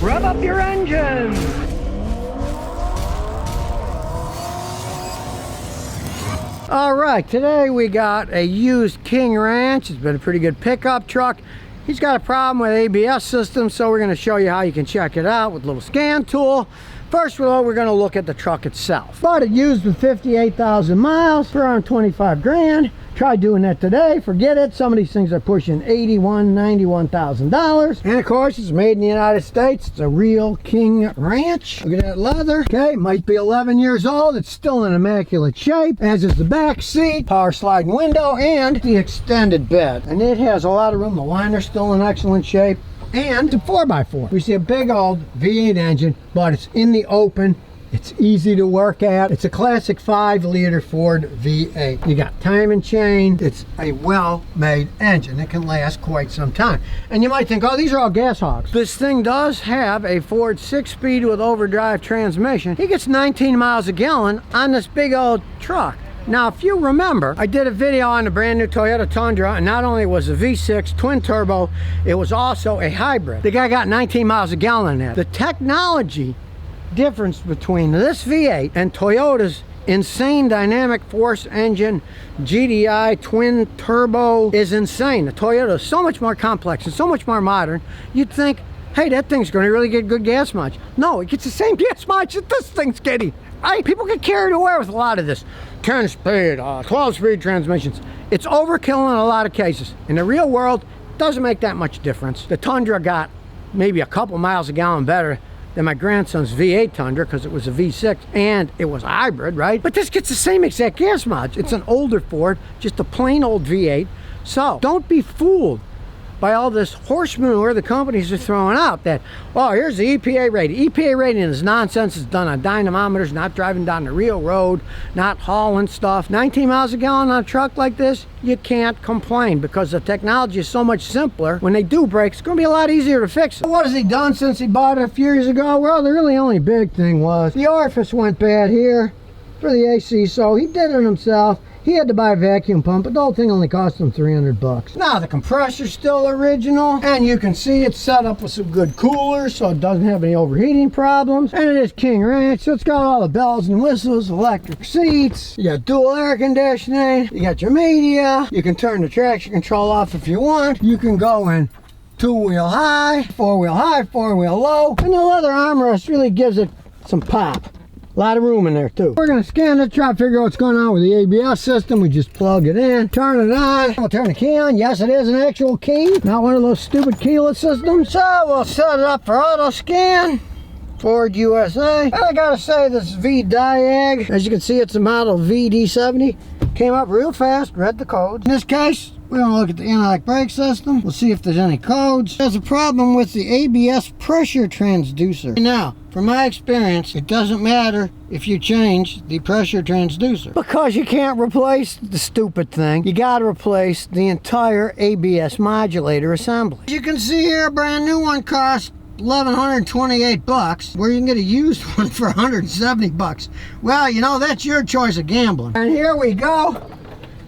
Rev up your engines! All right, today we got a used King Ranch. It's been a pretty good pickup truck. He's got a problem with ABS system, so we're going to show you how you can check it out with a little scan tool. First of all, we're going to look at the truck itself. Bought it used with 58,000 miles for around 25 grand. Try doing that today, forget it. Some of these things are pushing $81,000, $91,000. And of course, it's made in the United States. It's a real King Ranch. Look at that leather. Okay, might be 11 years old. It's still in immaculate shape, as is the back seat, power sliding window, and the extended bed. And it has a lot of room. The liner's still in excellent shape. And it's a 4x4. We see a big old V8 engine, but it's in the open. It's easy to work at. It's a classic 5-liter Ford V8. You got timing chain. It's a well-made engine that can last quite some time. And you might think, oh, these are all gas hogs. This thing does have a Ford 6-speed with overdrive transmission. He gets 19 miles a gallon on this big old truck. Now, if you remember, I did a video on the brand new Toyota Tundra, and not only was a V6 twin turbo, it was also a hybrid. The guy got 19 miles a gallon in that. The technology difference between this V8 and Toyota's insane dynamic force engine GDI twin turbo is insane. The Toyota is so much more complex and so much more modern. You'd think, hey, that thing's going to really get good gas mileage. No, it gets the same gas mileage that this thing's getting. Right? People get carried away with a lot of this 10-speed, 12-speed transmissions. It's overkill in a lot of cases. In the real world, it doesn't make that much difference. The Tundra got maybe a couple miles a gallon better than my grandson's V8 Tundra because it was a V6 and it was a hybrid, right? But this gets the same exact gas mileage. It's an older Ford, just a plain old V8. So don't be fooled by all this horse manure the companies are throwing out that, oh, here's the EPA rating. EPA rating is nonsense. It's done on dynamometers, not driving down the real road, not hauling stuff. 19 miles a gallon on a truck like this, you can't complain because the technology is so much simpler. When they do break, it's going to be a lot easier to fix it. What has he done since he bought it a few years ago? Well, the really only big thing was the orifice went bad here for the AC, so he did it himself. He had to buy a vacuum pump, but the whole thing only cost him 300 bucks. Now the compressor's still original, and you can see it's set up with some good coolers, so it doesn't have any overheating problems. And it is King Ranch, so it's got all the bells and whistles, electric seats, you got dual air conditioning, you got your media, you can turn the traction control off if you want, you can go in 2-wheel high, 4-wheel low, and the leather armrest really gives it some pop. A lot of room in there too. We're going to scan it, try to figure out what's going on with the ABS system. We just plug it in, turn it on. We'll turn the key on. Yes, it is an actual key, not one of those stupid keyless systems. So we'll set it up for auto scan. Ford USA. And I gotta say, this V-Diag, as you can see, it's a model VD70. Came up real fast, read the codes. In this case, we're going to look at the anti-lock brake system. We'll see if there's any codes. There's a problem with the ABS pressure transducer. Now, from my experience, it doesn't matter if you change the pressure transducer because you can't replace the stupid thing. You got to replace the entire ABS modulator assembly. As you can see here, a brand new one costs $1,128, where you can get a used one for 170 bucks. Well, you know, that's your choice of gambling. And here we go.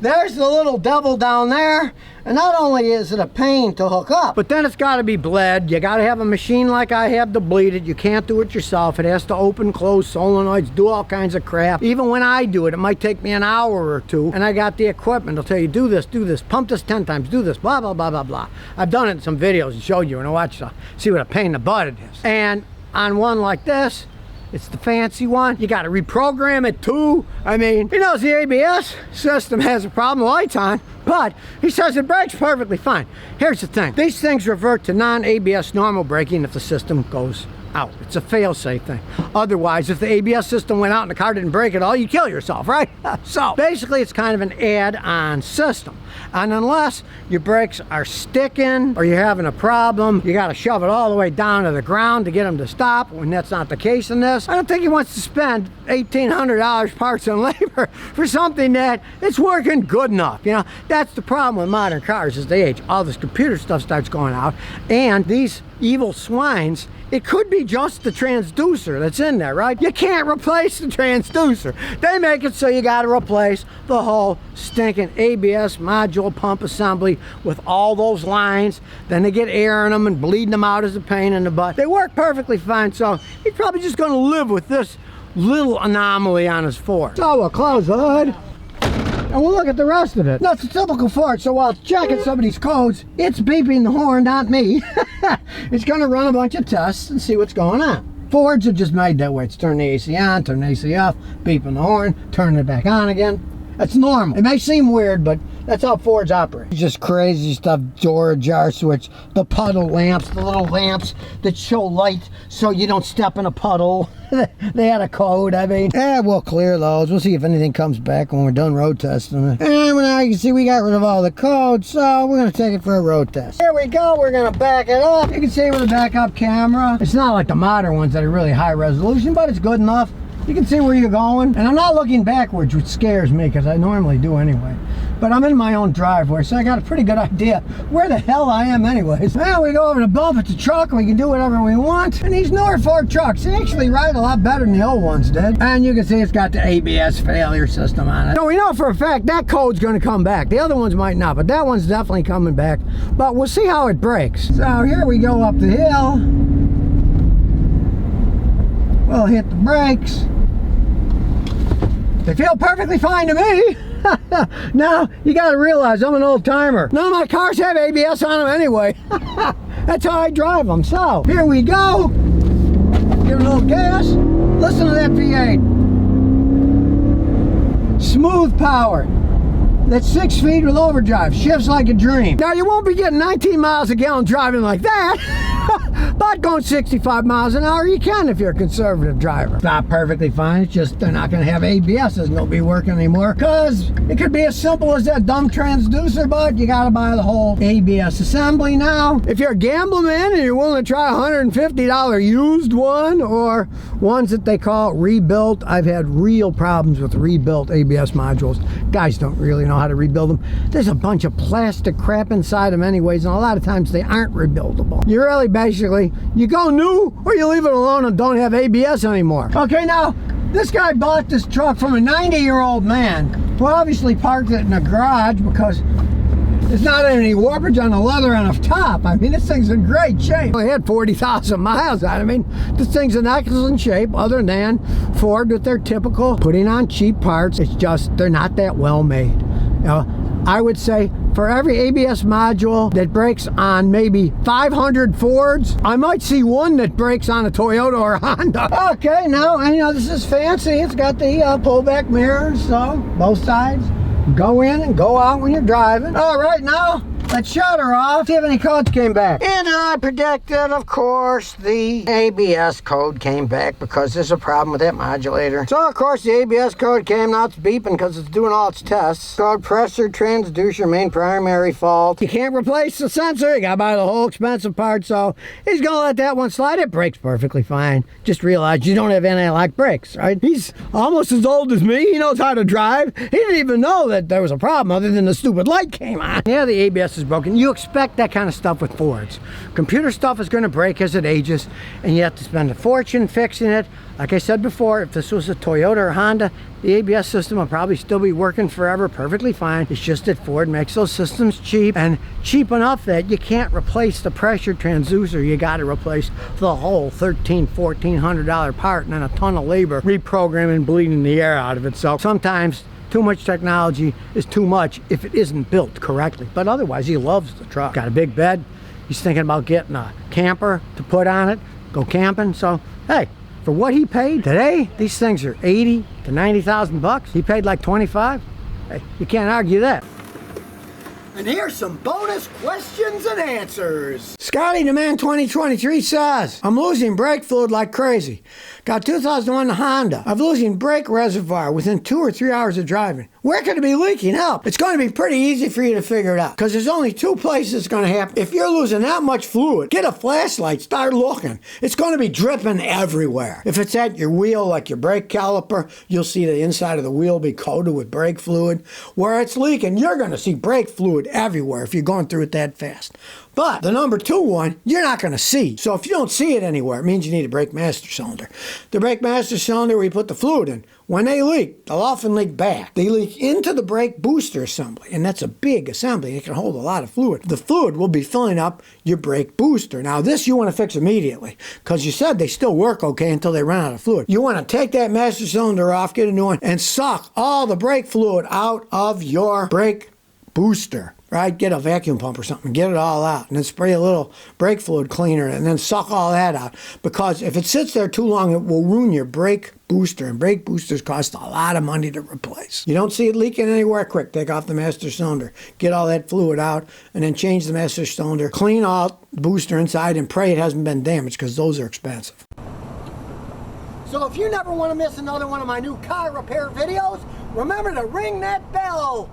There's the little devil down there, and not only is it a pain to hook up, but then it's got to be bled. You got to have a machine like I have to bleed it. You can't do it yourself. It has to open, close solenoids, do all kinds of crap. Even when I do it, it might take me an hour or two, and I got the equipment. I'll tell you, do this, pump this 10 times, do this, blah, blah, blah, blah, blah. I've done it in some videos and showed you, and I watched see what a pain in the butt it is. And on one like this, it's the fancy one. You got to reprogram it too. I mean, he knows the ABS system has a problem, the light's on, but he says it brakes perfectly fine. Here's the thing. These things revert to non-ABS normal braking if the system goes out. It's a fail-safe thing. Otherwise, if the ABS system went out and the car didn't brake at all, you kill yourself, right? So basically, it's kind of an add-on system. And unless your brakes are sticking or you're having a problem, you got to shove it all the way down to the ground to get them to stop. When that's not the case in this, I don't think he wants to spend $1,800 parts and labor for something that it's working good enough. You know, that's the problem with modern cars as they age. All this computer stuff starts going out, and these evil swines, it could be just the transducer that's in there, right? You can't replace the transducer. They make it so you got to replace the whole stinking ABS module pump assembly with all those lines. Then they get air in them and bleeding them out as a pain in the butt. They work perfectly fine, so he's probably just going to live with this little anomaly on his Ford. So we'll close the hood and we'll look at the rest of it. That's a typical Ford, so while checking some of these codes, it's beeping the horn, not me. It's going to run a bunch of tests and see what's going on. Fords are just made that way. It's turning the AC on, turning the AC off, beeping the horn, turning it back on again. That's normal. It may seem weird, but that's how Fords operate. It's just crazy stuff. Door jar switch, the puddle lamps, the little lamps that show light so you don't step in a puddle. They had a code, I mean. We'll clear those. We'll see if anything comes back when we're done road testing it. And now you can see we got rid of all the codes, so we're going to take it for a road test. Here we go. We're going to back it up. You can see with a backup camera. It's not like the modern ones that are really high resolution, but it's good enough. You can see where you're going. And I'm not looking backwards, which scares me because I normally do anyway. But I'm in my own driveway, so I got a pretty good idea where the hell I am anyways. Now we go over to bump at the truck. We can do whatever we want. And these newer Ford trucks, they actually ride a lot better than the old ones did. And you can see it's got the ABS failure system on it. So we know for a fact that code's going to come back. The other ones might not, but that one's definitely coming back. But we'll see how it breaks. So here we go up the hill. We'll hit the brakes. They feel perfectly fine to me. Now, you got to realize I'm an old timer. None of my cars have ABS on them anyway. That's how I drive them. So, here we go. Give it a little gas. Listen to that V8. Smooth power. That's 6 feet with overdrive. Shifts like a dream. Now, you won't be getting 19 miles a gallon driving like that. But going 65 miles an hour, you can if you're a conservative driver. It's not perfectly fine. It's just they're not going to have ABS. It's not be working anymore. Because it could be as simple as that dumb transducer, but you got to buy the whole ABS assembly now. If you're a gambling man and you're willing to try a $150 used one or ones that they call rebuilt, I've had real problems with rebuilt ABS modules. Guys don't really know how to rebuild them. There's a bunch of plastic crap inside them anyways, and a lot of times they aren't rebuildable. You really basically, you go new or you leave it alone and don't have ABS anymore. Okay, now, this guy bought this truck from a 90-year-old man who obviously parked it in a garage because there's not any warpage on the leather on the top. I mean, this thing's in great shape. I had 40,000 miles on it. I mean, this thing's in excellent shape other than Ford with their typical putting on cheap parts. It's just, they're not that well made. I would say for every ABS module that breaks on maybe 500 Fords, I might see one that breaks on a Toyota or a Honda. Okay, now, and you know, this is fancy. It's got the pullback mirrors, so both sides. Go in and go out when you're driving. All right, now let's shut her off. See if any codes came back. And I predicted, of course, the ABS code came back because there's a problem with that modulator. So, of course, the ABS code came. Now it's beeping because it's doing all its tests. Code pressure, transducer, main primary fault. You can't replace the sensor. You got to buy the whole expensive part. So he's going to let that one slide. It brakes perfectly fine. Just realize you don't have anti-lock brakes, right? He's almost as old as me. He knows how to drive. He didn't even know that there was a problem other than the stupid light came on. Yeah, the ABS is broken. You expect that kind of stuff with Fords. Computer stuff is going to break as it ages, and you have to spend a fortune fixing it. Like I said before, if this was a Toyota or Honda, the ABS system will probably still be working forever perfectly fine. It's just that Ford makes those systems cheap, and cheap enough that you can't replace the pressure transducer. You got to replace the whole $1,400 part and then a ton of labor reprogramming, bleeding the air out of it. So sometimes too much technology is too much if it isn't built correctly. But otherwise, he loves the truck. Got a big bed. He's thinking about getting a camper to put on it, go camping. So, hey, for what he paid today, these things are 80 to 90,000 bucks. He paid like 25. Hey, you can't argue that. And here's some bonus questions and answers. Scotty the Man 2023 says, I'm losing brake fluid like crazy. Got 2001 Honda. I'm losing brake reservoir within 2 or 3 hours of driving. Where could it be leaking? Help. It's going to be pretty easy for you to figure it out because there's only 2 places it's going to happen. If you're losing that much fluid, get a flashlight, start looking. It's going to be dripping everywhere. If it's at your wheel, like your brake caliper, you'll see the inside of the wheel be coated with brake fluid. Where it's leaking, you're going to see brake fluid everywhere if you're going through it that fast. But the number 2 one, you're not going to see. So if you don't see it anywhere, it means you need a brake master cylinder. The brake master cylinder, we put the fluid in. When they leak, they'll often leak back. They leak into the brake booster assembly, and that's a big assembly. It can hold a lot of fluid. The fluid will be filling up your brake booster. Now, this you want to fix immediately, because you said they still work okay until they run out of fluid. You want to take that master cylinder off, get a new one, and suck all the brake fluid out of your brake booster. Right? Get a vacuum pump or something, get it all out, and then spray a little brake fluid cleaner in it, and then suck all that out. Because if it sits there too long, it will ruin your brake booster, and brake boosters cost a lot of money to replace. You don't see it leaking anywhere, quick, take off the master cylinder, get all that fluid out, and then change the master cylinder, clean out the booster inside, and pray it hasn't been damaged, because those are expensive. So if you never want to miss another one of my new car repair videos, remember to ring that bell.